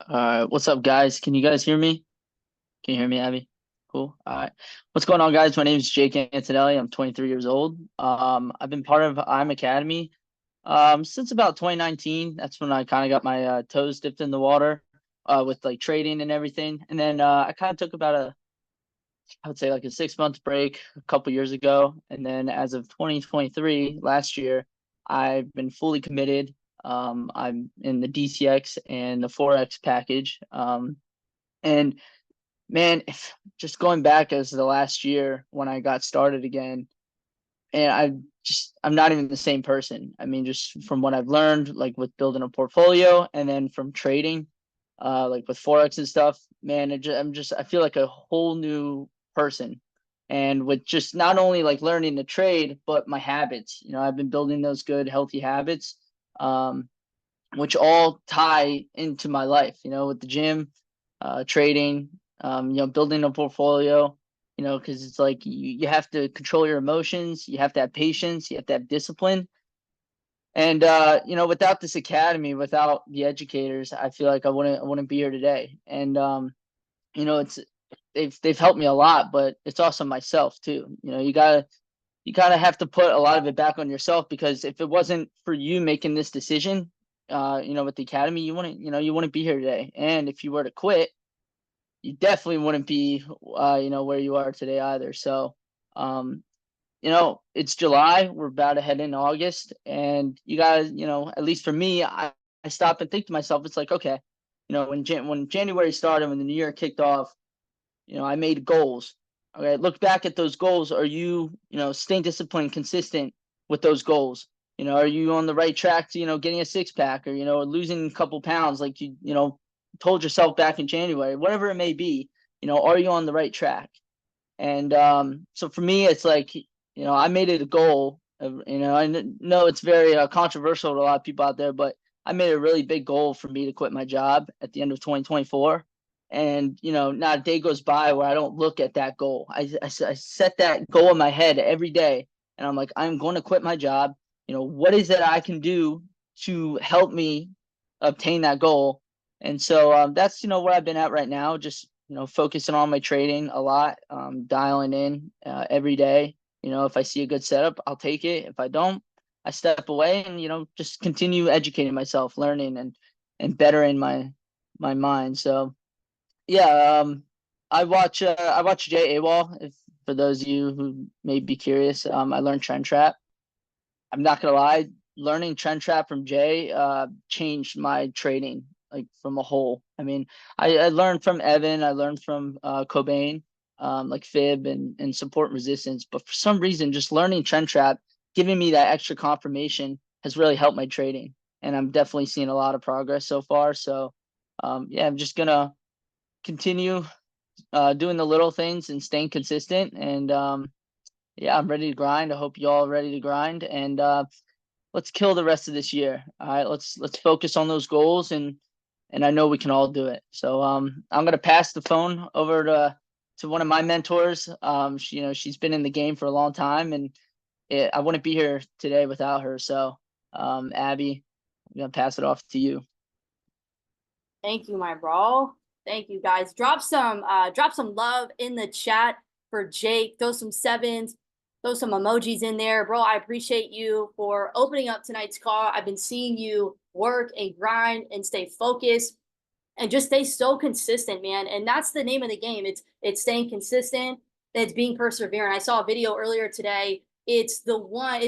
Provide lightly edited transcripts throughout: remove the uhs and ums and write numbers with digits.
What's up, guys? Can you guys hear me? Can you hear me, Abby? Cool. All right. What's going on, guys? My name is Jake Antonelli. I'm 23 years old. I've been part of I'm Academy since about 2019. That's when I kind of got my toes dipped in the water with like trading and everything. And then I kind of took about I would say like a 6 month break a couple years ago. And then as of 2023, last year, I've been fully committed. I'm in the DCX and the Forex package. And man, if just going back as the last year when I got started again, and I'm not even the same person. I mean, just from what I've learned, like with building a portfolio and then from trading, like with Forex and stuff, man, I feel like a whole new person. And with just not only like learning to trade, but my habits, I've been building those good, healthy habits, um, which all tie into my life, with the gym, trading, building a portfolio, because it's like you have to control your emotions, you have to have patience, you have to have discipline. And without this academy, without the educators, I feel like I wouldn't be here today. And it's they've helped me a lot, but it's also myself too. You kind of have to put a lot of it back on yourself, because if it wasn't for you making this decision, with the academy, you wouldn't be here today. And if you were to quit, you definitely wouldn't be, where you are today either. So, um, it's July. We're about to head into August, and you guys, at least for me, I stop and think to myself, it's like, okay, when January started, when the new year kicked off, I made goals. Okay, look back at those goals. Are you, staying disciplined, consistent with those goals? Are you on the right track to, getting a six pack, or, losing a couple pounds like told yourself back in January, whatever it may be, are you on the right track? And so for me, it's like, I made it a goal. I know it's very controversial to a lot of people out there, but I made a really big goal for me to quit my job at the end of 2024. And, not a day goes by where I don't look at that goal. I set that goal in my head every day. And I'm like, I'm going to quit my job. What is it I can do to help me obtain that goal? And so that's, where I've been at right now, just, focusing on my trading a lot, dialing in every day. If I see a good setup, I'll take it. If I don't, I step away and, just continue educating myself, learning and bettering my mind. So yeah, I watch Jay AWOL. If for those of you who may be curious, I learned Trend Trap. I'm not gonna lie, learning Trend Trap from Jay changed my trading like from a whole. I mean, I learned from Evan, I learned from Cobain, like fib and support resistance, but for some reason, just learning Trend Trap, giving me that extra confirmation has really helped my trading, and I'm definitely seeing a lot of progress so far. So, yeah, I'm just gonna continue doing the little things and staying consistent. And yeah, I'm ready to grind. I hope you all ready to grind. And let's kill the rest of this year. All right, let's focus on those goals, and I know we can all do it. So I'm gonna pass the phone over to one of my mentors. She's been in the game for a long time, and I wouldn't be here today without her. So Abby, I'm gonna pass it off to you. Thank you, my bro. Thank you, guys. Drop some love in the chat for Jake. Throw some sevens, throw some emojis in there, bro. I appreciate you for opening up tonight's call. I've been seeing you work and grind and stay focused and just stay so consistent, man. And that's the name of the game. It's staying consistent. It's being perseverant. I saw a video earlier today. It's the one,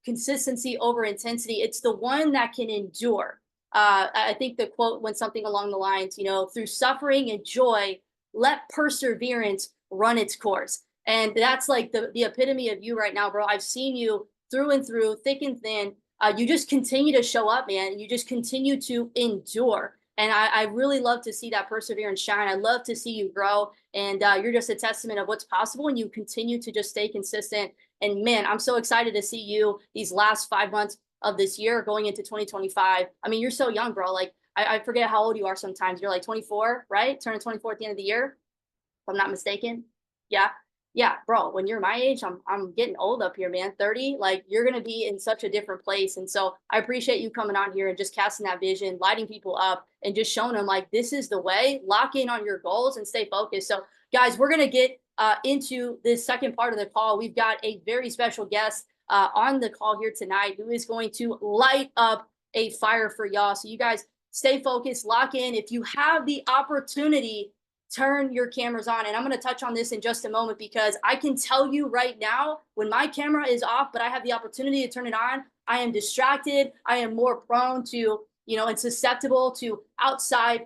consistency over intensity. It's the one that can endure. I think the quote went something along the lines, through suffering and joy, let perseverance run its course. And that's like the epitome of you right now, bro. I've seen you through and through, thick and thin. You just continue to show up, man. You just continue to endure. And I really love to see that perseverance shine. I love to see you grow. And you're just a testament of what's possible. And you continue to just stay consistent. And man, I'm so excited to see you these last 5 months of this year going into 2025. I mean, you're so young, bro. Like, I forget how old you are sometimes. You're like 24, right? Turning 24 at the end of the year, if I'm not mistaken. Yeah. yeah, bro, when you're my age, I'm getting old up here, man. 30, like you're gonna be in such a different place. And so I appreciate you coming on here and just casting that vision, lighting people up, and just showing them like this is the way. Lock in on your goals and stay focused. So, guys, we're gonna get into this second part of the call. We've got a very special guest on the call here tonight who is going to light up a fire for y'all. So you guys stay focused, lock in. If you have the opportunity, turn your cameras on. And I'm going to touch on this in just a moment, because I can tell you right now, when my camera is off, but I have the opportunity to turn it on, I am distracted. I am more prone to, and susceptible to outside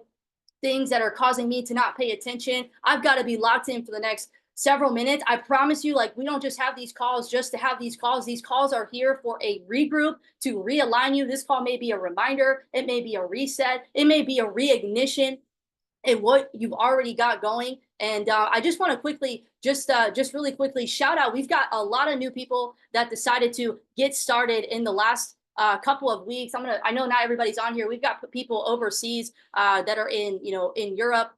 things that are causing me to not pay attention. I've got to be locked in for the next several minutes. I promise you, like, we don't just have these calls just to have these calls. These calls are here for a regroup, to realign you. This call may be a reminder. It may be a reset. It may be a reignition and what you've already got going. And I just want to quickly, just really quickly shout out. We've got a lot of new people that decided to get started in the last couple of weeks. I know not everybody's on here. We've got people overseas that are in Europe,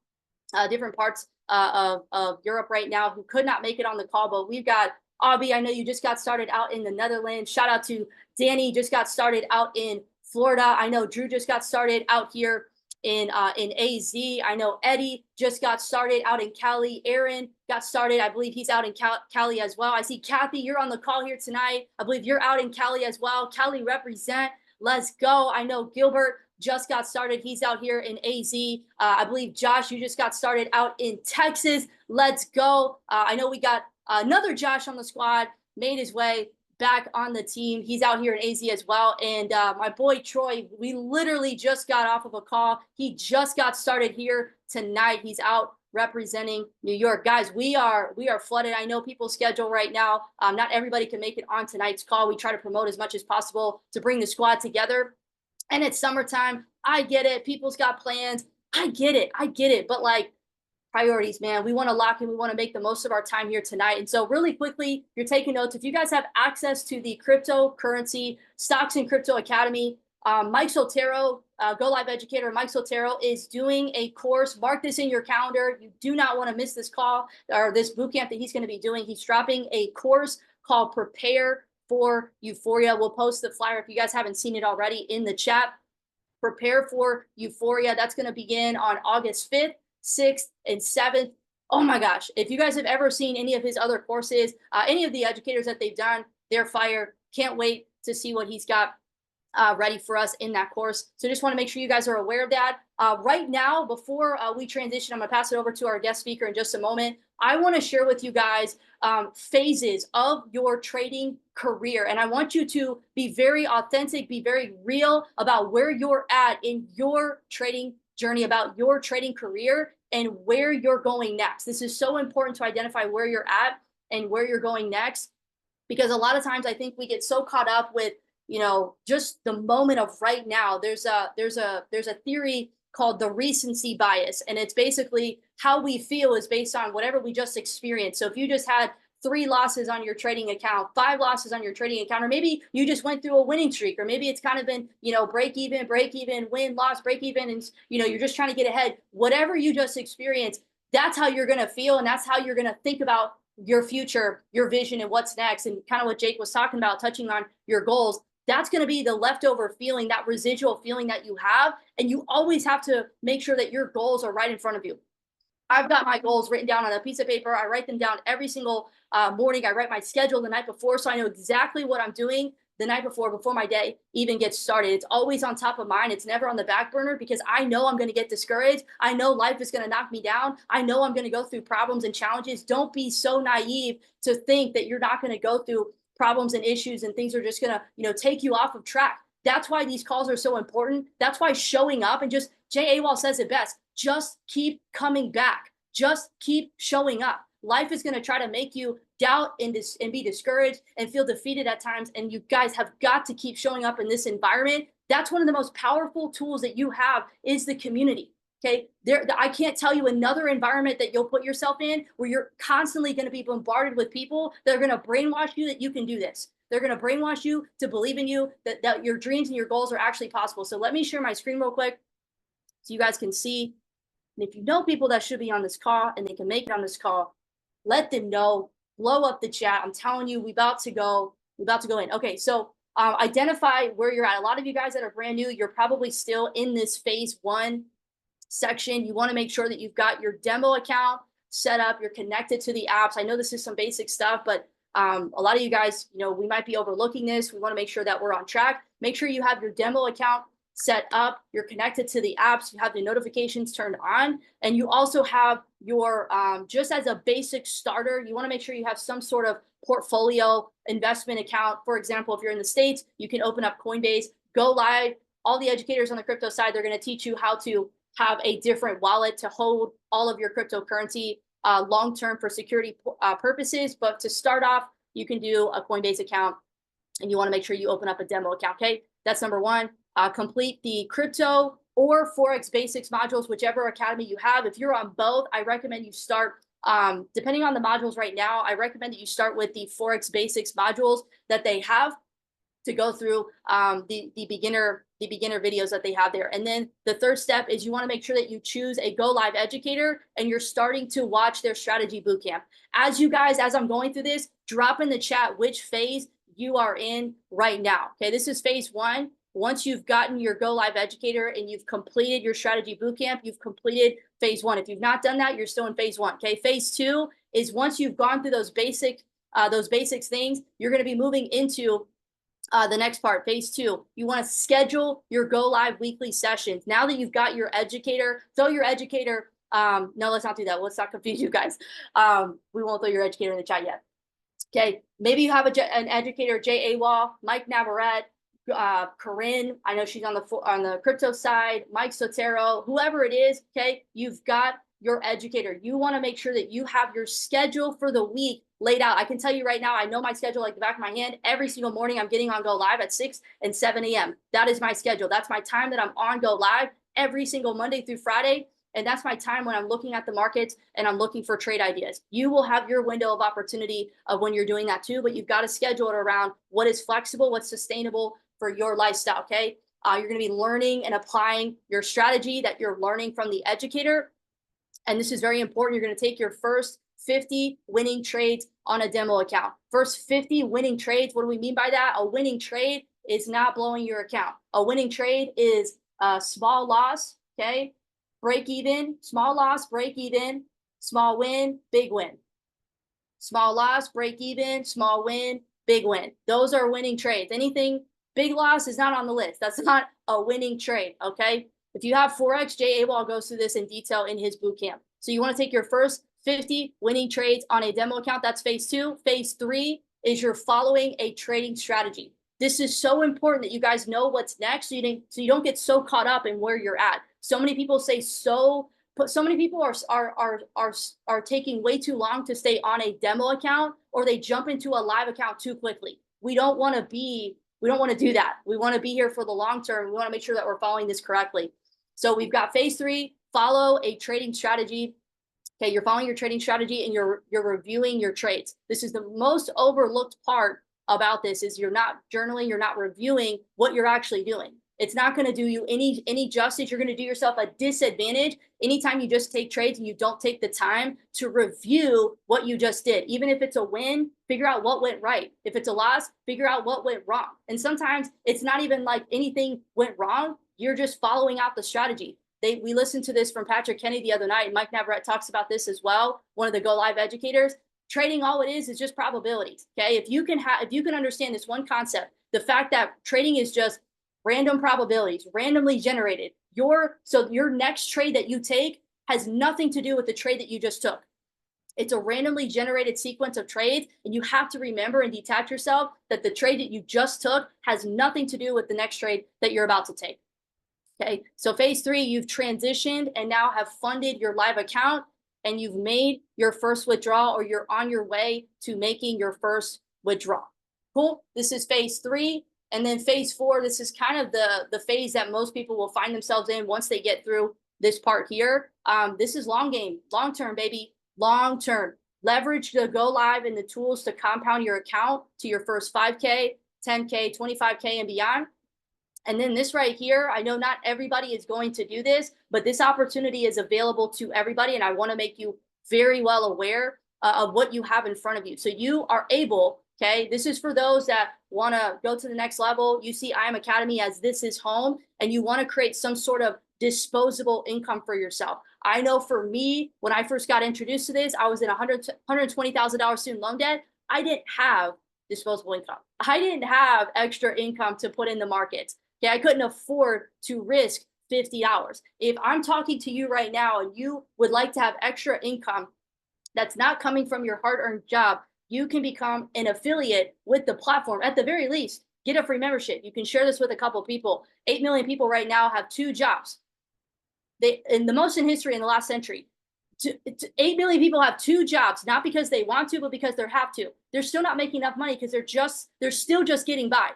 different parts of Europe right now, who could not make it on the call. But we've got Abby. I know you just got started out in the Netherlands. Shout out to Danny, just got started out in Florida. I know Drew just got started out here in AZ. I know Eddie just got started out in Cali. Aaron got started. I believe he's out in Cali as well. I see Kathy, you're on the call here tonight. I believe you're out in Cali as well. Cali represent. Let's go. I know Gilbert just got started. He's out here in AZ. I believe Josh, you just got started out in Texas. Let's go. I know we got another Josh on the squad, made his way back on the team. He's out here in AZ as well. And my boy Troy, we literally just got off of a call. He just got started here tonight. He's out representing New York. Guys, we are flooded. I know people's schedule right now. Not everybody can make it on tonight's call. We try to promote as much as possible to bring the squad together. And it's summertime. I get it. People's got plans. I get it. But like, priorities, man. We want to lock in. We want to make the most of our time here tonight. And so really quickly, you're taking notes. If you guys have access to the cryptocurrency Stocks and Crypto Academy, Mike Soltero, Go Live Educator, Mike Soltero is doing a course. Mark this in your calendar. You do not want to miss this call or this bootcamp that he's going to be doing. He's dropping a course called Prepare for Euphoria. We'll post the flyer if you guys haven't seen it already in the chat. Prepare for Euphoria. That's going to begin on August 5th. 6th and 7th. Oh my gosh. If you guys have ever seen any of his other courses, any of the educators that they've done, they're fire. Can't wait to see what he's got ready for us in that course. So just want to make sure you guys are aware of that. Right now, before we transition, I'm going to pass it over to our guest speaker in just a moment. I want to share with you guys phases of your trading career. And I want you to be very authentic, be very real about where you're at in your trading journey, about your trading career and where you're going next. This is so important to identify where you're at and where you're going next, because a lot of times I think we get so caught up with, just the moment of right now. There's a theory called the recency bias, and it's basically how we feel is based on whatever we just experienced. So if you just had 3 losses on your trading account, 5 losses on your trading account, or maybe you just went through a winning streak, or maybe it's kind of been, break even, win, loss, break even, and, you're just trying to get ahead. Whatever you just experienced, that's how you're going to feel, and that's how you're going to think about your future, your vision, and what's next. And kind of what Jake was talking about, touching on your goals, that's going to be the leftover feeling, that residual feeling that you have. And you always have to make sure that your goals are right in front of you. I've got my goals written down on a piece of paper. I write them down every single morning. I write my schedule the night before, so I know exactly what I'm doing the night before my day even gets started. It's always on top of mind. It's never on the back burner, because I know I'm going to get discouraged. I know life is going to knock me down. I know I'm going to go through problems and challenges. Don't be so naive to think that you're not going to go through problems and issues and things are just going to, take you off of track. That's why these calls are so important. That's why showing up, and just Jay Awal says it best, just keep coming back. Just keep showing up. Life is going to try to make you doubt and be discouraged and feel defeated at times. And you guys have got to keep showing up in this environment. That's one of the most powerful tools that you have, is the community. Okay. I can't tell you another environment that you'll put yourself in where you're constantly going to be bombarded with people that are going to brainwash you that you can do this. They're going to brainwash you to believe in you, that your dreams and your goals are actually possible. So let me share my screen real quick so you guys can see. And if you know people that should be on this call and they can make it on this call, let them know blow up the chat. I'm telling you, we're about to go in. Okay, so identify where you're at. A lot of you guys that are brand new, you're probably still in this phase 1 section. You want to make sure that you've got your demo account set up, you're connected to the apps. I know this is some basic stuff, but a lot of you guys, we might be overlooking this. We want to make sure that we're on track. Make sure you have your demo account set up, you're connected to the apps, you have the notifications turned on, and you also have your, just as a basic starter, you want to make sure you have some sort of portfolio investment account. For example, if you're in the States, you can open up Coinbase, go live. All the educators on the crypto side, they're going to teach you how to have a different wallet to hold all of your cryptocurrency long-term for security purposes. But to start off, you can do a Coinbase account, and you want to make sure you open up a demo account. Okay, that's number one. Complete the crypto or Forex basics modules, whichever academy you have. If you're on both, I recommend you start, depending on the modules right now, I recommend that you start with the Forex basics modules that they have to go through the beginner videos that they have there. And then the third step is you want to make sure that you choose a Go Live educator and you're starting to watch their strategy bootcamp. As you guys, as I'm going through this, drop in the chat which phase you are in right now. Okay, this is phase 1. Once you've gotten your Go Live educator and you've completed your strategy bootcamp, you've completed phase 1. If you've not done that, you're still in phase 1. Okay, phase 2 is once you've gone through those basics things, you're going to be moving into the next part, phase 2. You want to schedule your Go Live weekly sessions. Now that you've got your educator, throw your educator. No, let's not do that. Let's not confuse you guys. We won't throw your educator in the chat yet. Okay, maybe you have an educator, Jay Awal, Mike Navarrete, Corinne, I know she's on the crypto side, Mike Sotero, whoever it is. Okay, you've got your educator. You want to make sure that you have your schedule for the week laid out. I can tell you right now, I know my schedule like the back of my hand. Every single morning I'm getting on Go Live at 6 and 7 a.m. That is my schedule. That's my time that I'm on Go Live every single Monday through Friday. And that's my time when I'm looking at the markets and I'm looking for trade ideas. You will have your window of opportunity of when you're doing that too, but you've got to schedule it around what is flexible, what's sustainable for your lifestyle. Okay. You're going to be learning and applying your strategy that you're learning from the educator. And this is very important. You're going to take your first 50 winning trades on a demo account. First 50 winning trades. What do we mean by that? A winning trade is not blowing your account. A winning trade is a small loss, okay? Break even, small loss, break even, small win, big win. Small loss, break even, small win, big win. Those are winning trades. Anything big loss is not on the list. That's not a winning trade, okay? If you have Forex, Jay Awal goes through this in detail in his bootcamp. So you want to take your first 50 winning trades on a demo account. That's phase 2. Phase 3 is you're following a trading strategy. This is so important that you guys know what's next so you don't get so caught up in where you're at. So many people say so many people are taking way too long to stay on a demo account, or they jump into a live account too quickly. We don't want to do that. We want to be here for the long term. We want to make sure that we're following this correctly. So we've got phase 3, follow a trading strategy. Okay, you're following your trading strategy and you're reviewing your trades. This is the most overlooked part about this is you're not journaling, you're not reviewing what you're actually doing. It's not going to do you any justice. You're going to do yourself a disadvantage anytime you just take trades and you don't take the time to review what you just did. Even if it's a win, figure out what went right. If it's a loss, figure out what went wrong. And sometimes it's not even like anything went wrong. You're just following out the strategy. We listened to this from Patrick Kenny the other night, and Mike Navarrete talks about this as well, one of the Go Live educators. Trading, all it is just probabilities. Okay, if you can understand this one concept, the fact that trading is just random probabilities, randomly generated. Your next trade that you take has nothing to do with the trade that you just took. It's a randomly generated sequence of trades, and you have to remember and detach yourself that the trade that you just took has nothing to do with the next trade that you're about to take. Okay, so phase 3, you've transitioned and now have funded your live account and you've made your first withdrawal, or you're on your way to making your first withdrawal. Cool. This is phase 3. And then phase 4, this is kind of the phase that most people will find themselves in once they get through this part here. This is long game, long term, baby, long term. Leverage the Go Live and the tools to compound your account to your first 5K, 10K, 25K and beyond. And then this right here, I know not everybody is going to do this, but this opportunity is available to everybody. And I want to make you very well aware of what you have in front of you. So you are able, okay, this is for those that want to go to the next level. You see IM Academy as this is home, and you want to create some sort of disposable income for yourself. I know for me, when I first got introduced to this, I was in $120,000 student loan debt. I didn't have disposable income. I didn't have extra income to put in the markets. Okay, I couldn't afford to risk $50. If I'm talking to you right now and you would like to have extra income that's not coming from your hard-earned job, you can become an affiliate with the platform. At the very least, get a free membership. You can share this with a couple people. 8 million people right now have 2 jobs. In the most in history in the last century. 8 million people have 2 jobs, not because they want to, but because they have to. They're still not making enough money because they're still just getting by.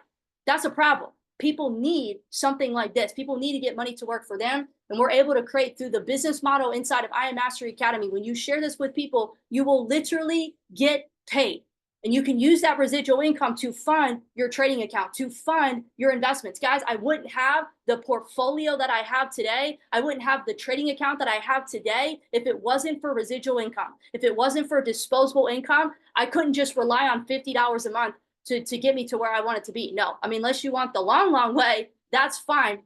That's a problem. People need something like this. People need to get money to work for them. And we're able to create through the business model inside of IM Mastery Academy. When you share this with people, you will literally get paid. And you can use that residual income to fund your trading account, to fund your investments. Guys, I wouldn't have the portfolio that I have today. I wouldn't have the trading account that I have today if it wasn't for residual income. If it wasn't for disposable income, I couldn't just rely on $50 a month to get me to where I want it to be. No, I mean, unless you want the long, long way, that's fine.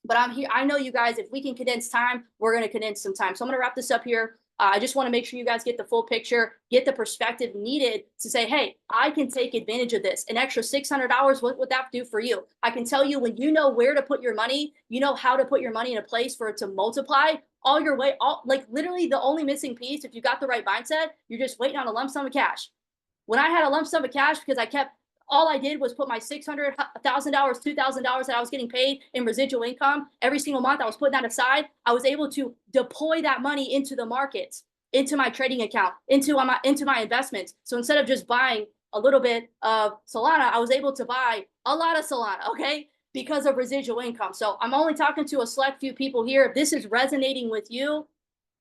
But I'm here. I know you guys, if we can condense time, we're going to condense some time. So I'm going to wrap this up here. I just want to make sure you guys get the full picture, get the perspective needed to say, hey, I can take advantage of this. An extra $600, what would that do for you? I can tell you, when you know where to put your money, you know how to put your money in a place for it to multiply all your way. Like literally the only missing piece, if you got the right mindset, you're just waiting on a lump sum of cash. When I had a lump sum of cash, because all I did was put my $600, $1,000, $2,000 that I was getting paid in residual income every single month. I was putting that aside. I was able to deploy that money into the markets, into my trading account, into my investments. So instead of just buying a little bit of Solana, I was able to buy a lot of Solana, okay, because of residual income. So I'm only talking to a select few people here. If this is resonating with you,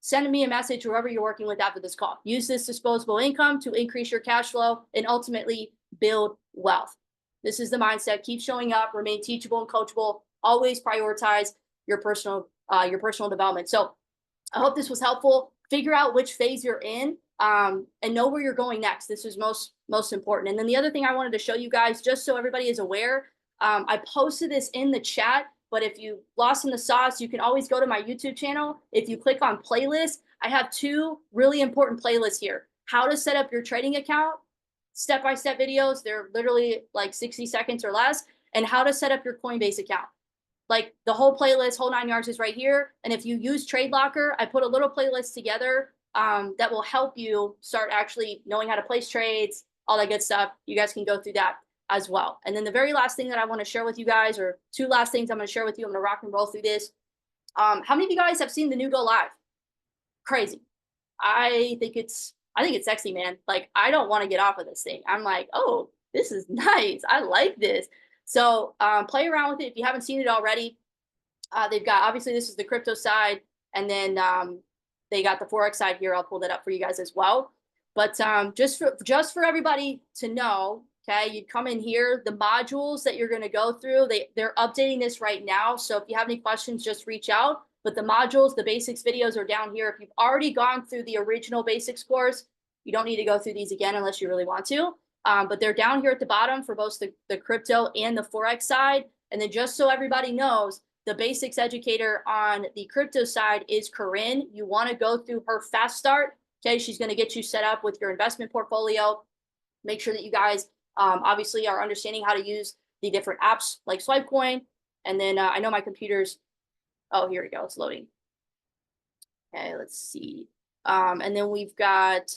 send me a message, whoever you're working with after this call. Use this disposable income to increase your cash flow and ultimately build wealth. This is the mindset. Keep showing up, remain teachable and coachable, always prioritize your personal development. So I hope this was helpful. Figure out which phase you're in, and know where you're going next. This is most important. And then the other thing I wanted to show you guys, just so everybody is aware, I posted this in the chat, but if you lost in the sauce, you can always go to my YouTube channel. If you click on playlists, I have 2 really important playlists here. How to set up your trading account, step-by-step videos. They're literally like 60 seconds or less. And how to set up your Coinbase account. Like the whole playlist, whole 9 yards is right here. And if you use TradeLocker, I put a little playlist together that will help you start actually knowing how to place trades, all that good stuff. You guys can go through that as well. And then the very last thing that I want to share with you guys, or 2 last things I'm going to share with you, I'm going to rock and roll through this. How many of you guys have seen the new Go Live? Crazy. I think it's sexy, man. Like, I don't want to get off of this thing. I'm like, oh, this is nice. I like this. So play around with it if you haven't seen it already. They've got, obviously, this is the crypto side, and then they got the Forex side here. I'll pull that up for you guys as well. But just for everybody to know, okay, you come in here, the modules that you're going to go through, they're updating this right now. So if you have any questions, just reach out. But the modules, the basics videos are down here. If you've already gone through the original basics course, you don't need to go through these again unless you really want to. But they're down here at the bottom for both the crypto and the Forex side. And then just so everybody knows, the basics educator on the crypto side is Corinne. You want to go through her fast start. Okay, she's going to get you set up with your investment portfolio. Make sure that you guys obviously are understanding how to use the different apps like Swipecoin. And then I know my computer's, oh, here we go, it's loading. Okay, let's see. And then we've got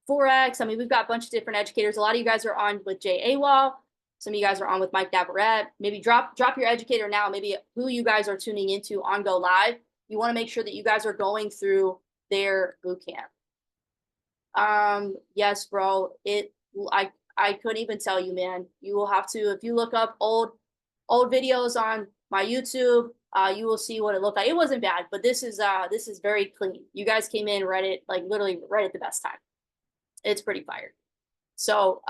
Forex. I mean, we've got a bunch of different educators. A lot of you guys are on with Jay Awal. Some of you guys are on with Mike Navarrete. Maybe drop your educator now, maybe who you guys are tuning into on Go Live. You want to make sure that you guys are going through their boot camp. Yes, bro. I couldn't even tell you, man. You will have to, if you look up old videos on my YouTube, you will see what it looked like. It wasn't bad, but this is very clean. You guys came in right at, like, literally right at the best time. It's pretty fire. So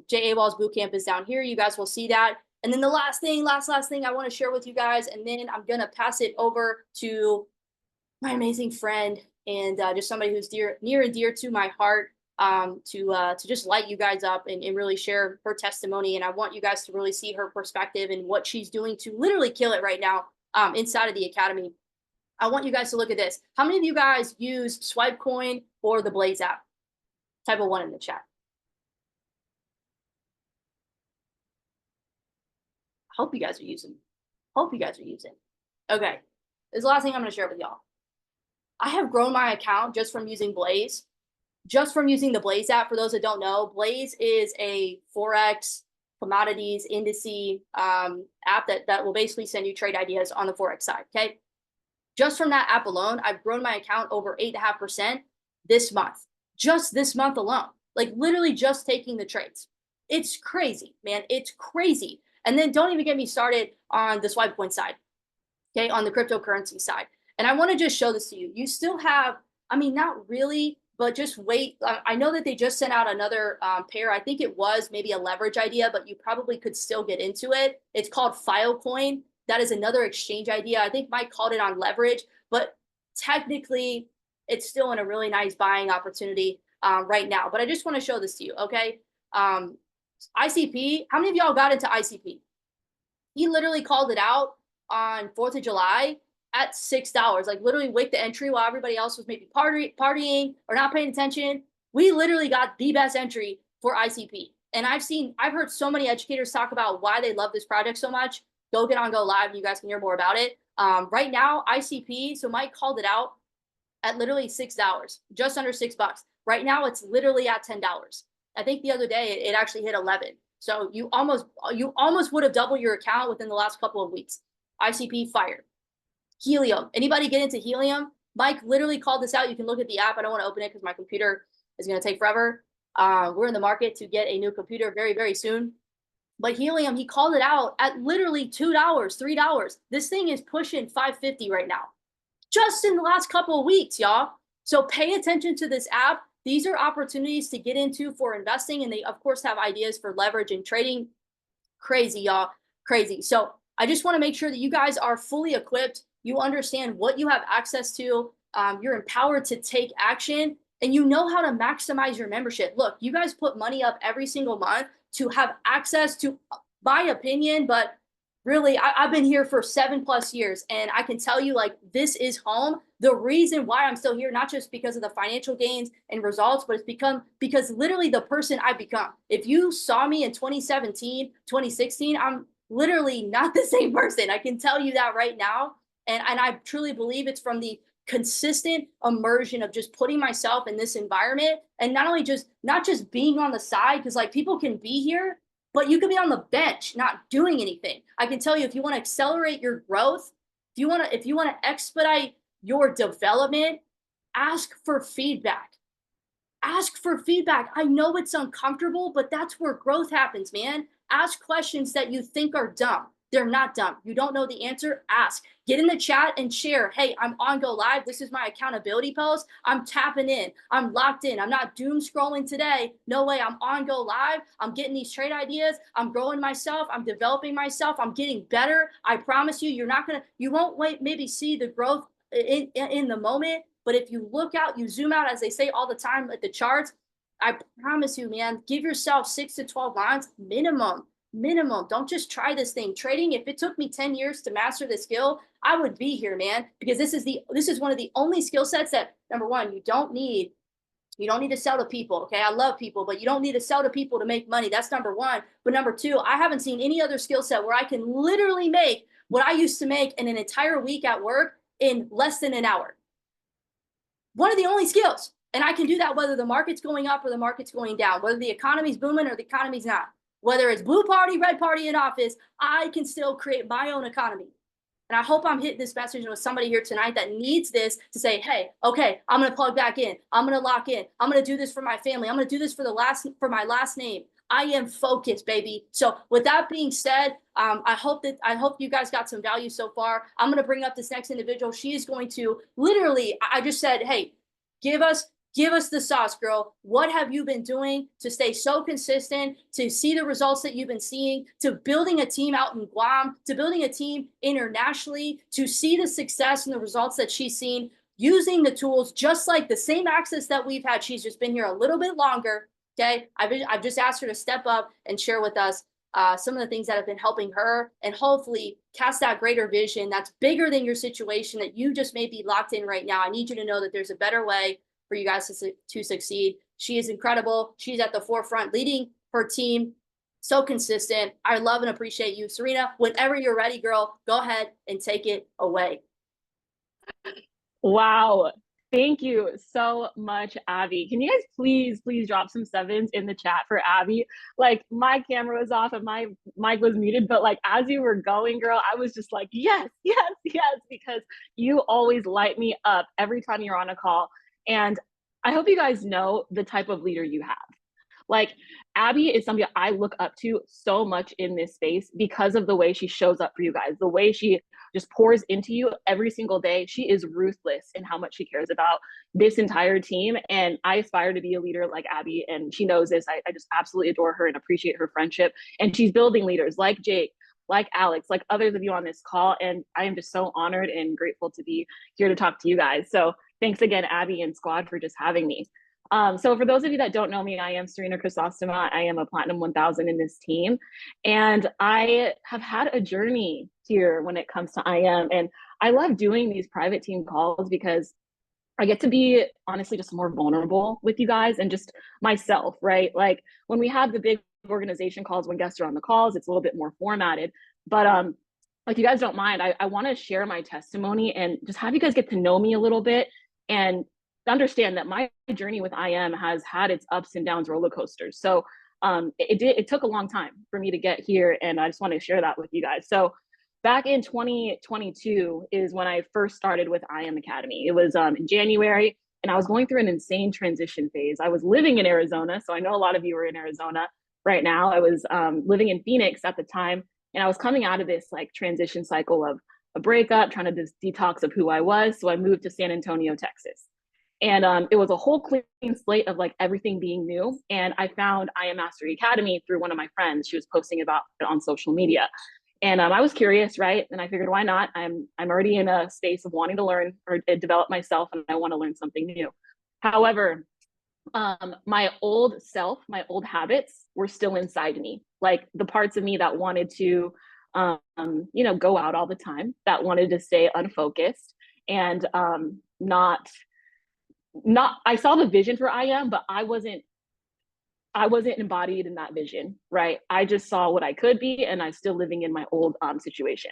Jay Awal's bootcamp is down here. You guys will see that. And then the last thing I want to share with you guys, and then I'm gonna pass it over to my amazing friend and just somebody who's near and dear to my heart. to just light you guys up and really share her testimony. And I want you guys to really see her perspective and what she's doing to literally kill it right now inside of the academy. I want you guys to look at this. How many of you guys use Swipecoin or the Blaze app? Type a 1 in the chat. I hope you guys are using. Okay. This is the last thing I'm going to share with y'all. I have grown my account just from using Blaze, just from using the Blaze app. For those that don't know, Blaze is a Forex, commodities, indice app that will basically send you trade ideas on the Forex side, okay? Just from that app alone, I've grown my account over 8.5% this month. Just this month alone. Like literally just taking the trades. It's crazy, man. It's crazy. And then don't even get me started on the Swipecoin side, okay, on the cryptocurrency side. And I want to just show this to you. You still have, I mean, not really, but just wait. I know that they just sent out another pair. I think it was maybe a leverage idea, but you probably could still get into it. It's called Filecoin. That is another exchange idea. I think Mike called it on leverage, but technically it's still in a really nice buying opportunity right now. But I just want to show this to you, okay? ICP, how many of y'all got into ICP? He literally called it out on 4th of July at $6. Like literally wicked the entry while everybody else was maybe partying or not paying attention. We literally got the best entry for ICP. And I've heard so many educators talk about why they love this project so much. Go get on Go Live and you guys can hear more about it. Right now, ICP, so Mike called it out at literally $6, just under $6. Right now, it's literally at $10. I think the other day it actually hit 11. So you almost would have doubled your account within the last couple of weeks. ICP fired. Helium. Anybody get into Helium? Mike literally called this out. You can look at the app. I don't want to open it because my computer is going to take forever. We're in the market to get a new computer very, very soon. But Helium, he called it out at literally $2, $3. This thing is pushing $5.50 right now. Just in the last couple of weeks, y'all. So pay attention to this app. These are opportunities to get into for investing. And they, of course, have ideas for leverage and trading. Crazy, y'all. Crazy. So I just want to make sure that you guys are fully equipped. You understand what you have access to. You're empowered to take action. And you know how to maximize your membership. Look, you guys put money up every single month to have access to my opinion, but really, I've been here for 7+ years, and I can tell you, like, this is home. The reason why I'm still here, not just because of the financial gains and results, but it's because literally the person I've become. If you saw me in 2017, 2016, I'm literally not the same person. I can tell you that right now, and I truly believe it's from the consistent immersion of just putting myself in this environment, and not just being on the side, because like people can be here, but you could be on the bench not doing anything. I can tell you, if you want to accelerate your growth, if you want to expedite your development, ask for feedback. Ask for feedback. I know it's uncomfortable, but that's where growth happens, man. Ask questions that you think are dumb. They're not dumb. You don't know the answer? Ask. Get in the chat and share. Hey, I'm on Go Live. This is my accountability post. I'm tapping in. I'm locked in. I'm not doom scrolling today. No way. I'm on Go Live. I'm getting these trade ideas. I'm growing myself. I'm developing myself. I'm getting better. I promise you, you won't maybe see the growth in the moment. But if you look out, you zoom out, as they say all the time at the charts, I promise you, man, give yourself 6 to 12 months minimum. Don't just try this thing. Trading, if it took me 10 years to master this skill, I would be here, man, because this is one of the only skill sets that, number one, you don't need to sell to people. Okay. I love people, but you don't need to sell to people to make money. That's number one. But number two, I haven't seen any other skill set where I can literally make what I used to make in an entire week at work in less than an hour. One of the only skills. And I can do that whether the market's going up or the market's going down, whether the economy's booming or the economy's not. Whether it's blue party, red party in office, I can still create my own economy. And I hope I'm hitting this message with somebody here tonight that needs this to say, hey, okay, I'm going to plug back in. I'm going to lock in. I'm going to do this for my family. I'm going to do this for my last name. I am focused, baby. So with that being said, I hope you guys got some value so far. I'm going to bring up this next individual. She is going to literally, I just said, hey, give us the sauce, girl. What have you been doing to stay so consistent, to see the results that you've been seeing, to building a team out in Guam, to building a team internationally, to see the success and the results that she's seen? using the tools, just like the same access that we've had. She's just been here a little bit longer. Okay. I've just asked her to step up and share with us some of the things that have been helping her, and hopefully cast that greater vision that's bigger than your situation that you just may be locked in right now. I need you to know that there's a better way for you guys to succeed. She is incredible. She's at the forefront leading her team. So consistent. I love and appreciate you. Serena, whenever you're ready, girl, go ahead and take it away. Wow. Thank you so much, Abby. Can you guys please drop some sevens in the chat for Abby? Like, my camera was off and my mic was muted, but like as you were going, girl, I was just like, yes, because you always light me up every time you're on a call. And I hope you guys know the type of leader you have. Like, Abby is somebody I look up to so much in this space because of the way she shows up for you guys, the way she just pours into you every single day. She is ruthless in how much she cares about this entire team. And I aspire to be a leader like Abby, and she knows this. I just absolutely adore her and appreciate her friendship. And she's building leaders like Jake, like Alex, like others of you on this call. And I am just so honored and grateful to be here to talk to you guys. So thanks again, Abby and squad, for just having me. So for those of you that don't know me, I am Serena Chrysostoma. I am a Platinum 1000 in this team. And I have had a journey here when it comes to IM. And I love doing these private team calls because I get to be honestly just more vulnerable with you guys and just myself, right? Like, when we have the big organization calls, when guests are on the calls, it's a little bit more formatted. But like, you guys don't mind, I want to share my testimony and just have you guys get to know me a little bit and understand that my journey with IM has had its ups and downs, roller coasters. So it took a long time for me to get here, and I just want to share that with you guys. So back in 2022 is when I first started with IM Academy. It was in January, and I was going through an insane transition phase. I was living in Arizona, so I know a lot of you are in Arizona right now. I was living in Phoenix at the time, and I was coming out of this like transition cycle of a breakup, trying to detox of who I was. So I moved to San Antonio, Texas. And it was a whole clean slate of like everything being new. And I found IM Mastery Academy through one of my friends. She was posting about it on social media. And I was curious, right? And I figured, why not? I'm already in a space of wanting to learn or develop myself, and I want to learn something new. However, my old self, my old habits were still inside me. Like, the parts of me that wanted to, go out all the time, that wanted to stay unfocused and not I saw the vision for IM, but I wasn't embodied in that vision, right? I just saw what I could be, and I'm still living in my old situation.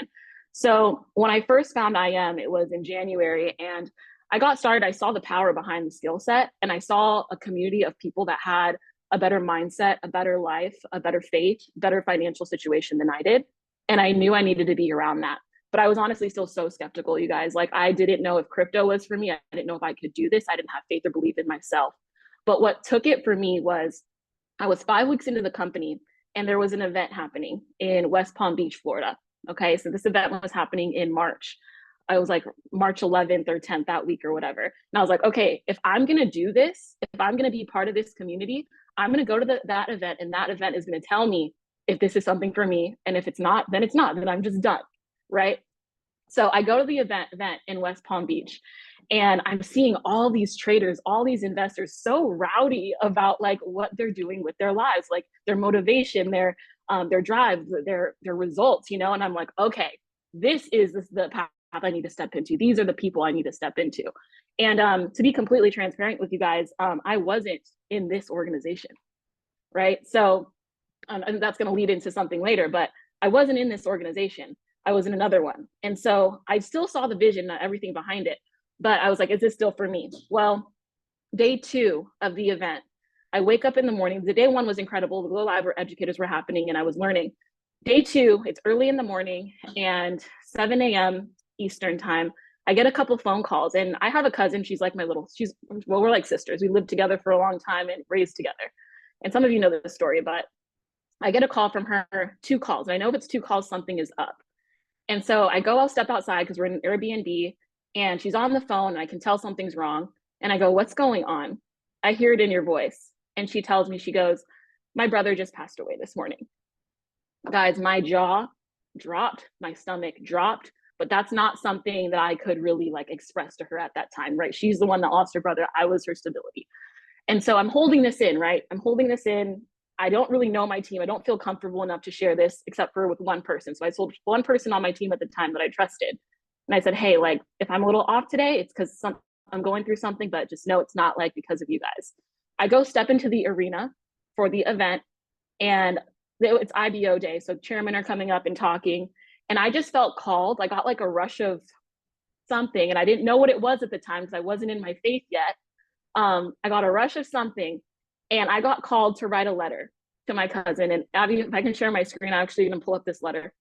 So when I first found IM, it was in January, and I got started. I saw the power behind the skill set, and I saw a community of people that had a better mindset, a better life, a better faith, better financial situation than I did. And I knew I needed to be around that. But I was honestly still so skeptical, you guys. Like, I didn't know if crypto was for me. I didn't know if I could do this. I didn't have faith or belief in myself. But what took it for me was, I was 5 weeks into the company, and there was an event happening in West Palm Beach, Florida. Okay, so this event was happening in March. I was like March 11th or 10th that week or whatever. And I was like, okay, if I'm going to do this, if I'm going to be part of this community, I'm going to go to that event, and that event is going to tell me if this is something for me. And if it's not, then it's not, then I'm just done. Right. So I go to the event in West Palm Beach, and I'm seeing all these traders, all these investors so rowdy about like what they're doing with their lives, like their motivation, their drive, their results, and I'm like, okay, this is the path I need to step into. These are the people I need to step into. And to be completely transparent with you guys, I wasn't in this organization, right? So and that's going to lead into something later, but I wasn't in this organization. I was in another one. And so I still saw the vision, not everything behind it, but I was like, is this still for me? Well, day 2 of the event, I wake up in the morning. The day 1 was incredible. The Go Live educators were happening, and I was learning. Day 2, it's early in the morning, and 7 a.m. Eastern time, I get a couple phone calls, and I have a cousin. She's like we're like sisters. We lived together for a long time and raised together. And some of you know this story, but I get a call from her, 2 calls. And I know if it's 2 calls, something is up. And so I'll step outside because we're in an Airbnb, and she's on the phone, and I can tell something's wrong. And I go, what's going on? I hear it in your voice. And she tells me, she goes, my brother just passed away this morning. Guys, my jaw dropped, my stomach dropped. but that's not something that I could really like express to her at that time, right? She's the one that lost her brother. I was her stability. And so I'm holding this in, right? I'm holding this in. I don't really know my team. I don't feel comfortable enough to share this except for with one person. So I told one person on my team at the time that I trusted. And I said, hey, like, if I'm a little off today, it's because I'm going through something, but just know it's not like because of you guys. I go step into the arena for the event, and it's IBO day. So chairmen are coming up and talking. And I just felt called. I got like a rush of something, and I didn't know what it was at the time because I wasn't in my faith yet. I got a rush of something, and I got called to write a letter to my cousin. And Abby, if I can share my screen, I actually even pull up this letter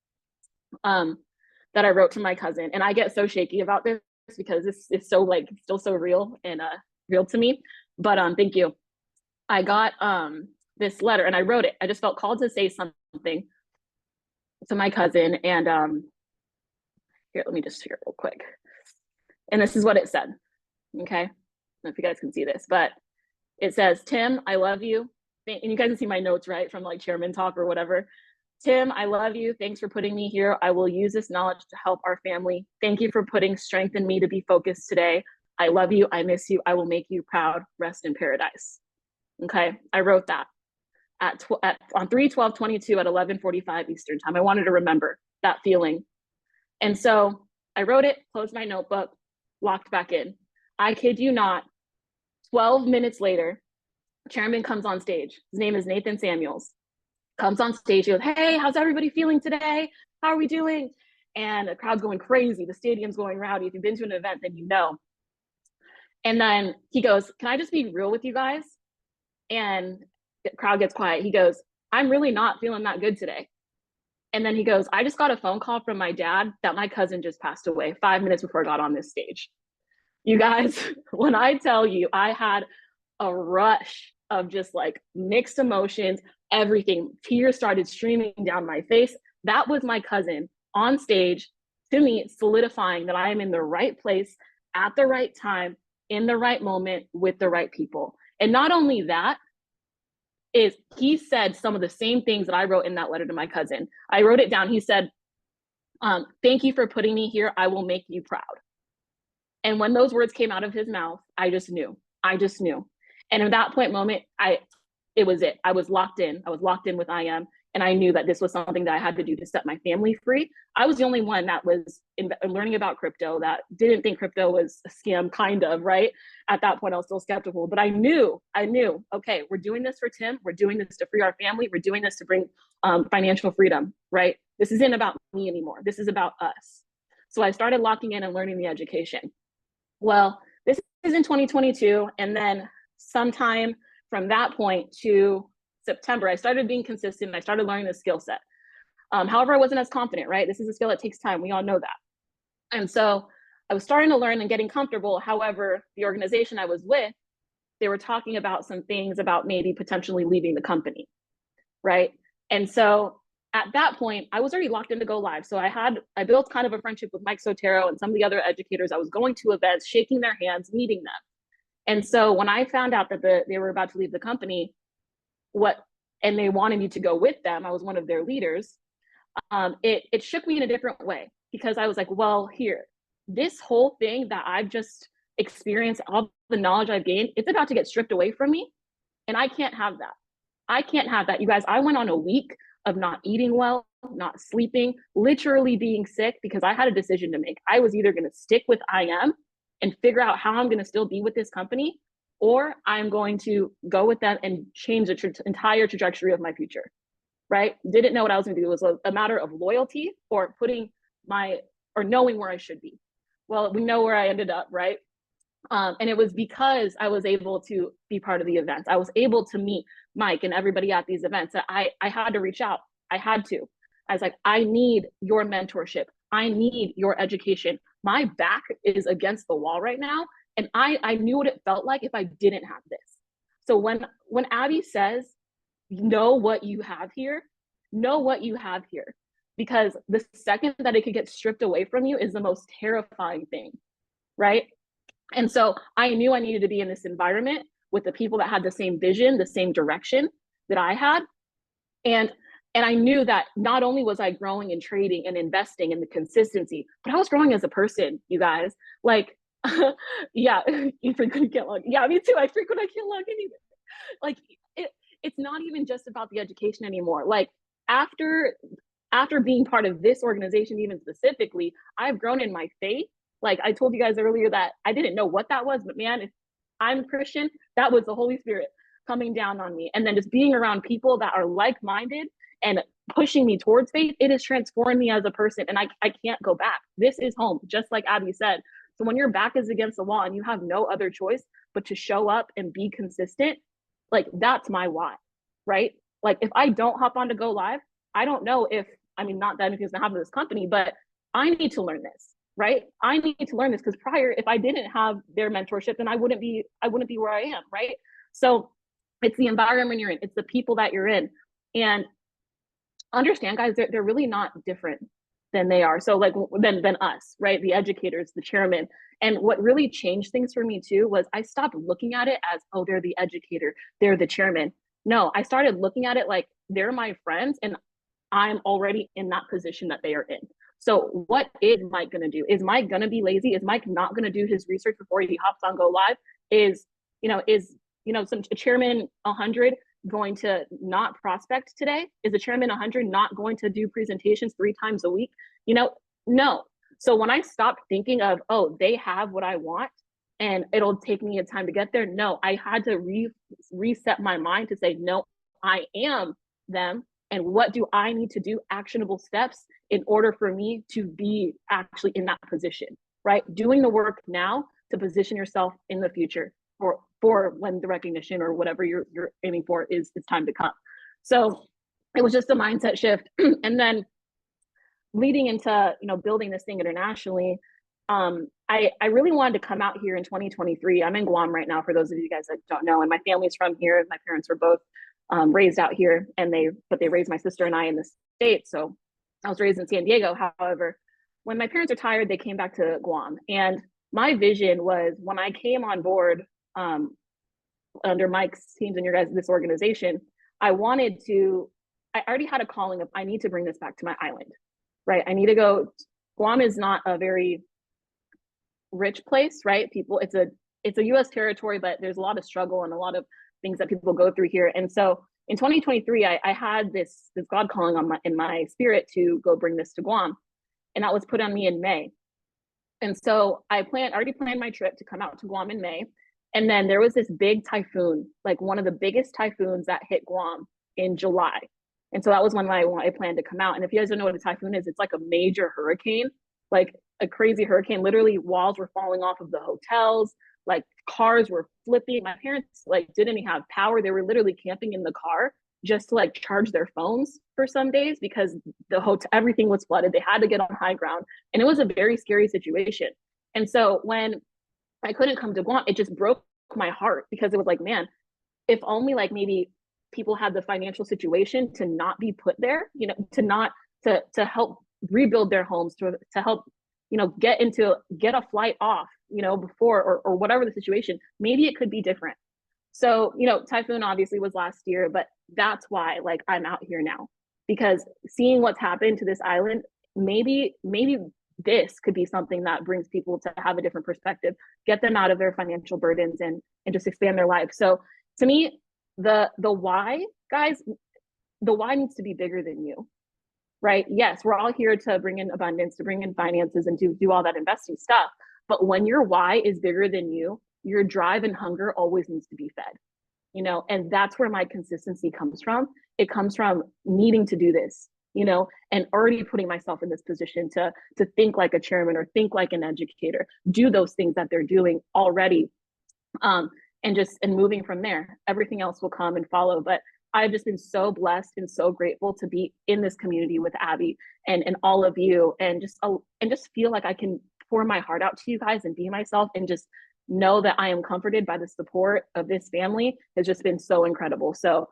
that I wrote to my cousin. And I get so shaky about this because this is so like still so real and real to me. But thank you. I got this letter and I wrote it. I just felt called to say something to my cousin. And here, let me just share it real quick. And this is what it said. Okay. I don't know if you guys can see this, but it says, Tim, I love you. And you guys can see my notes, right? From like chairman talk or whatever. Tim, I love you. Thanks for putting me here. I will use this knowledge to help our family. Thank you for putting strength in me to be focused today. I love you. I miss you. I will make you proud. Rest in paradise. Okay. I wrote that on 3/12/22 at 11:45 Eastern time. I wanted to remember that feeling. And so I wrote it, closed my notebook, locked back in. I kid you not, 12 minutes later, chairman comes on stage. His name is Nathan Samuels. Comes on stage, he goes, hey, how's everybody feeling today? How are we doing? And the crowd's going crazy. The stadium's going rowdy. If you've been to an event, then you know. And then he goes, can I just be real with you guys? And the crowd gets quiet. He goes, I'm really not feeling that good today. And then he goes, I just got a phone call from my dad that my cousin just passed away 5 minutes before I got on this stage. You guys, when I tell you, I had a rush of just like mixed emotions, everything. Tears started streaming down my face. That was my cousin on stage, to me, solidifying that I am in the right place at the right time, in the right moment with the right people. And not only that, is he said some of the same things that I wrote in that letter to my cousin. I wrote it down. He said, thank you for putting me here. I will make you proud. And when those words came out of his mouth, I just knew. And at that moment, it was it. I was locked in. I was locked in with IM. And I knew that this was something that I had to do to set my family free. I was the only one that was learning about crypto that didn't think crypto was a scam, kind of, right? At that point, I was still skeptical, but I knew, okay, we're doing this for Tim. We're doing this to free our family. We're doing this to bring financial freedom, right? This isn't about me anymore. This is about us. So I started locking in and learning the education. Well, this is in 2022. And then sometime from that point to September, I started being consistent. I started learning the skill set. However, I wasn't as confident, right? This is a skill that takes time. We all know that. And so I was starting to learn and getting comfortable. However, the organization I was with, they were talking about some things about maybe potentially leaving the company, right? And so at that point, I was already locked in to go live. So I built kind of a friendship with Mike Sotero and some of the other educators. I was going to events, shaking their hands, meeting them. And so when I found out that they were about to leave the company, and they wanted me to go with them, I was one of their leaders, it shook me in a different way, because I was like, well, here, this whole thing that I've just experienced, all the knowledge I've gained, it's about to get stripped away from me. And I can't have that. I can't have that. You guys, I went on a week of not eating well, not sleeping, literally being sick, because I had a decision to make. I was either going to stick with IM and figure out how I'm going to still be with this company, or I'm going to go with them and change the entire trajectory of my future, right? Didn't know what I was going to do. It was a matter of loyalty or knowing where I should be. Well, we know where I ended up, right? And it was because I was able to be part of the events. I was able to meet Mike and everybody at these events. That I had to reach out. I was like, I need your mentorship. I need your education. My back is against the wall right now. And I knew what it felt like if I didn't have this. So when Abby says, know what you have here, because the second that it could get stripped away from you is the most terrifying thing, right? And so I knew I needed to be in this environment with the people that had the same vision, the same direction that I had. And And I knew that not only was I growing and trading and investing in the consistency, but I was growing as a person, you guys. Like, yeah, you frequently can't log. Yeah, me too. I frequently can't log in either. Like, it's not even just about the education anymore. Like, after being part of this organization, even specifically, I've grown in my faith. Like I told you guys earlier that I didn't know what that was, but man, if I'm Christian, that was the Holy Spirit coming down on me. And then just being around people that are like-minded and pushing me towards faith, it has transformed me as a person. And I can't go back. This is home, just like Abby said. So when your back is against the wall and you have no other choice but to show up and be consistent, like that's my why, right? Like if I don't hop on to go live, I don't know if, I mean, not that anything's gonna happen to this company, but I need to learn this, right? I need to learn this because prior, if I didn't have their mentorship, then I wouldn't be where I am, right? So it's the environment you're in, it's the people that you're in. And understand, guys, they're really not different than they are. So like than us, right? The educators, the chairman. And what really changed things for me too was I stopped looking at it as, oh, they're the educator, they're the chairman. No, I started looking at it like they're my friends and I'm already in that position that they are in. So what is Mike going to do? Is Mike going to be lazy? Is Mike not going to do his research before he hops on Go Live? Is some chairman 100 going to not prospect today? Is the chairman 100 not going to do presentations 3 times a week? No. So when I stopped thinking of, oh, they have what I want and it'll take me a time to get there. No, I had to reset my mind to say, no, I am them. And what do I need to do? Actionable steps in order for me to be actually in that position, right? Doing the work now to position yourself in the future for when the recognition or whatever you're aiming for is time to come. So it was just a mindset shift. And then leading into building this thing internationally, I really wanted to come out here in 2023. I'm in Guam right now, for those of you guys that don't know, and my family's from here. My parents were both raised out here, and they raised my sister and I in the States. So I was raised in San Diego. However, when my parents retired, they came back to Guam. And my vision was, when I came on board under Mike's teams and your guys' this organization, I already had a calling of, I need to bring this back to my island, right? I need to go. Guam is not a very rich place, right? It's a US territory, but there's a lot of struggle and a lot of things that people go through here. And so in 2023, I had this God calling in my spirit to go bring this to Guam. And that was put on me in May. And so I already planned my trip to come out to Guam in May. And then there was this big typhoon, like one of the biggest typhoons that hit Guam in July. And so that was when I planned to come out. And if you guys don't know what a typhoon is, it's like a major hurricane, like a crazy hurricane. Literally walls were falling off of the hotels, like cars were flipping. My parents didn't have power. They were literally camping in the car just to charge their phones for some days because the hotel, everything was flooded. They had to get on high ground. And it was a very scary situation. And so when I couldn't come to Guam, it just broke my heart because it was like, man, if only maybe people had the financial situation to not be put there, to help rebuild their homes, to help, get a flight off, before or whatever the situation, maybe it could be different. So, typhoon obviously was last year, but that's why I'm out here now, because seeing what's happened to this island, maybe this could be something that brings people to have a different perspective, get them out of their financial burdens and just expand their lives. So to me, the why, guys, the why needs to be bigger than you, right? Yes, we're all here to bring in abundance, to bring in finances and to do all that investing stuff. But when your why is bigger than you, your drive and hunger always needs to be fed, and that's where my consistency comes from. It comes from needing to do this, and already putting myself in this position to think like a chairman or think like an educator, do those things that they're doing already. And moving from there, everything else will come and follow. But I've just been so blessed and so grateful to be in this community with Abby and all of you, and just feel like I can pour my heart out to you guys and be myself, and just know that I am comforted by the support of this family has just been so incredible. So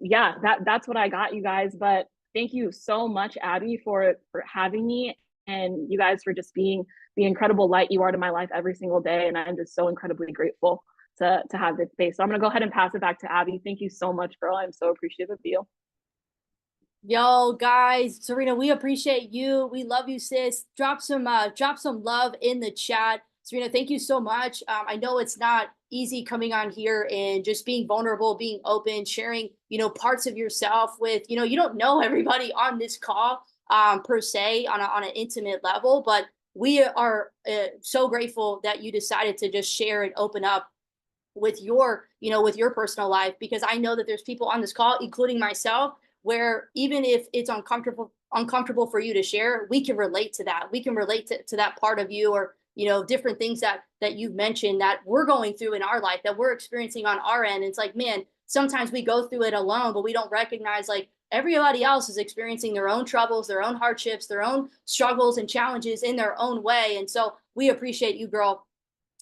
yeah, that's what I got, you guys. But thank you so much, Abby, for having me, and you guys for just being the incredible light you are to my life every single day. And I'm just so incredibly grateful to have this space. So I'm gonna go ahead and pass it back to Abby. Thank you so much, girl. I'm so appreciative of you. Yo, guys, Serena, we appreciate you. We love you, sis. Drop some love in the chat. Serena, thank you so much. I know it's not easy coming on here and just being vulnerable, being open, sharing, parts of yourself with, you don't know everybody on this call per se on an intimate level, but we are so grateful that you decided to just share and open up with with your personal life, because I know that there's people on this call, including myself, where even if it's uncomfortable for you to share, we can relate to that. We can relate to that part of you, or different things that you've mentioned that we're going through in our life, that we're experiencing on our end. It's like, man, sometimes we go through it alone, but we don't recognize like everybody else is experiencing their own troubles, their own hardships, their own struggles and challenges in their own way. And so we appreciate you, girl,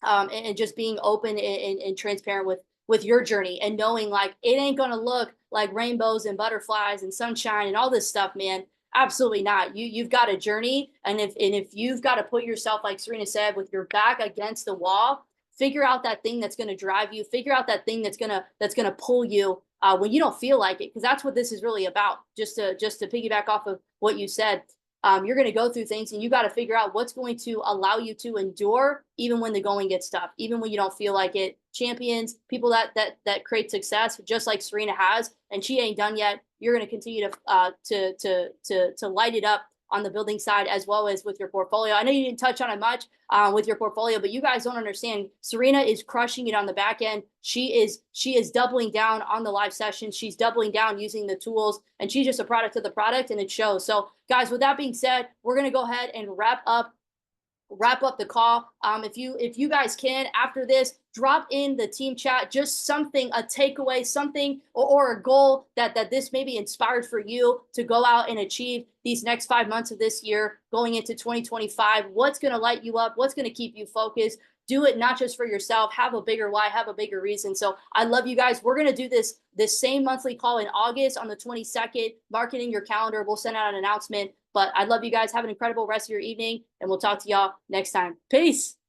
and just being open and transparent with your journey, and knowing like it ain't gonna look like rainbows and butterflies and sunshine and all this stuff, man. Absolutely not. You've got a journey, and if you've got to put yourself, like Serena said, with your back against the wall, figure out that thing that's going to drive you. Figure out that thing that's gonna pull you when you don't feel like it, because that's what this is really about. Just to piggyback off of what you said, you're going to go through things, and you got to figure out what's going to allow you to endure even when the going gets tough, even when you don't feel like it. Champions, people that create success, just like Serena has, and she ain't done yet. You're going to continue to light it up on the building side, as well as with your portfolio. I know you didn't touch on it much with your portfolio, but you guys don't understand. Serena is crushing it on the back end. She is doubling down on the live sessions. She's doubling down using the tools, and she's just a product of the product, and it shows. So, guys, with that being said, we're gonna go ahead and wrap up the call. If you guys can, after this, drop in the team chat just something, a takeaway, something, or a goal that this maybe inspired for you to go out and achieve these next 5 months of this year going into 2025. What's going to light you up? What's going to keep you focused? Do it not just for yourself. Have a bigger why, have a bigger reason. So I love you guys. We're going to do this same monthly call in August on the 22nd. Mark it in your calendar. We'll send out an announcement. But I love you guys. Have an incredible rest of your evening, and we'll talk to y'all next time. Peace.